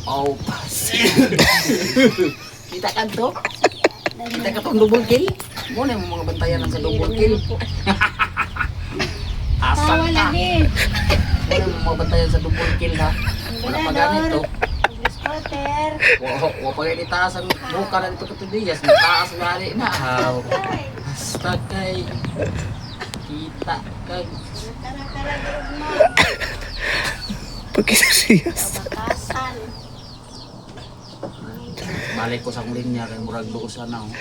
Oh, pas. Kita kan to? Kita ka tong double kill. Mo na yung mga bantayan sa double kill. Asal ka. Mo na yung mga bantayan sa double kill ha. Wala pa ganito. Wa pa ganito taas ang buka na dito katudiyas. Taas gali na. Basta kay kita kay Pagkisasiyas. balik ko sa linya kay murag duo sana oh.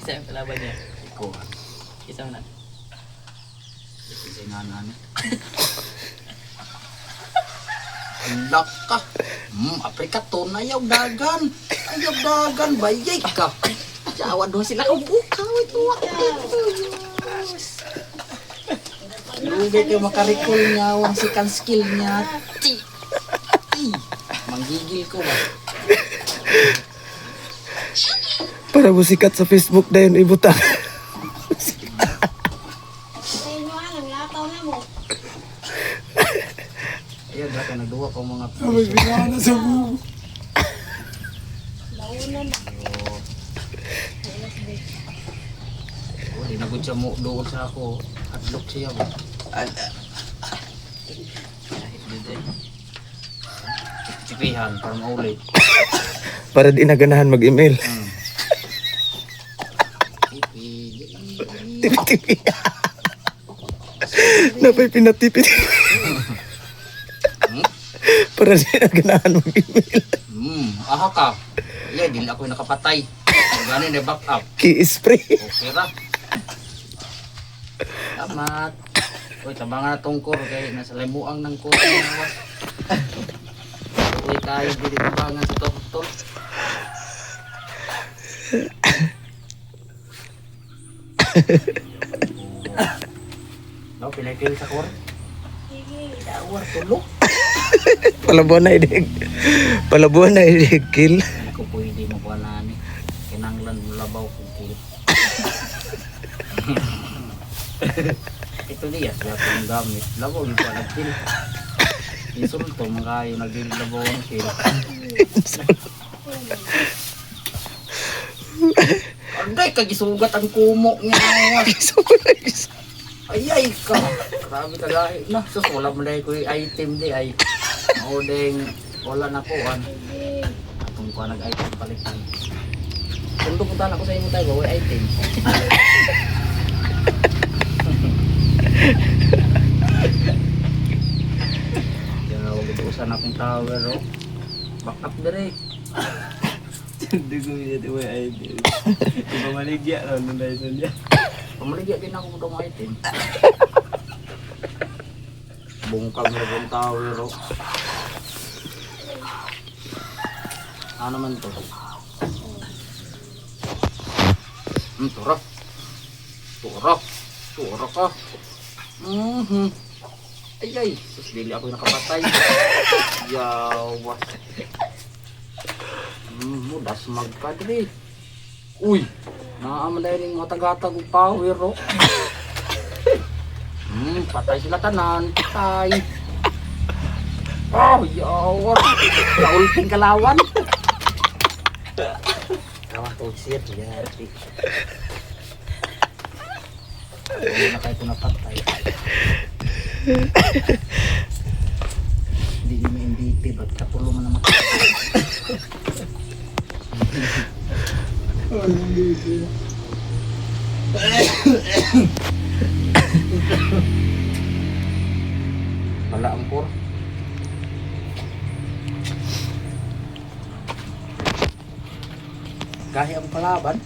Isa yung kalaban niya. Iko. Isa mo na. Kasi nanan. Andak ka. Aprika to na ayaw dagan. Ayaw dagan bayay ka. Jawa do sila kung bukaw ito. Lugay kayo makarikol niya ang sikan skill niya. Manggigil ko ba? Para mo sikat sa Facebook na yun ibutang. Ayan, dati nagduwa ko mga May bigla na sa buho. Di nagod siya mo doon sa ako. Adlock siya ba? Sipihan para maulit. Para di naganahan mag-email. Tipi-tipi. Napay pinatipi. Para di naganahan mag-email. Aha ka. Yeah, dili ako nakapatay. Gani na back up. Ki-spray. Okay ra. Salamat. Uy, tabangan na tong core kay nasa limuang ng core. Uy, tayo dili tabangan sa tol. No, pinay-kill sa core. Dawar tulog. Palabuhan na idig. Palabuhan na idig. Kill. Hindi ko pwede makuha ni. Kinanglan mo labaw kung kill. Ito niya, siya itong gamit. Labaw yung pa nag-kill. Insulto, mga kayo nag-labaw ang kill. Anday, kagisugat ang kumo niya. Ay ka. Grabe ka lahi na. Sus, wala mo dahil ko yung item di ay. O deng, wala na po. Atong ko nag-item palitan. Kung pupuntahan ako sa inyo tayo, wala item. Kaya huwag ituusan akong tower o. Back up dire. Hindi ko yun ito may idea. Iba maligya na nung dahil sa niya. Pamaligya din ako itong item. Bungkag mo itong tower o. Ano naman to? Turok. Turok ka. Ay. Sus, dili ako nakapatay. Yawa. Mudas magkadri. Uy, naaman dahil yung mga tagatag ng power o. Patay sila tanan. Patay. Oh, yawa. Kaulting kalawan. Kawan to shit, yati. Ano na kayo napatay? Hindi nyo ma-MVP, ba't kapulo mo naman? Wala ang por. Kahit ang palaban.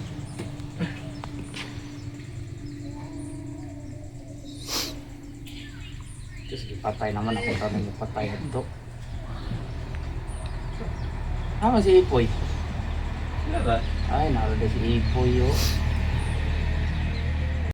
Terus ipatay naman ako tanong yung patay ito. Si Ipoy. Ano ba? Ay, naroon si Ipoy yun.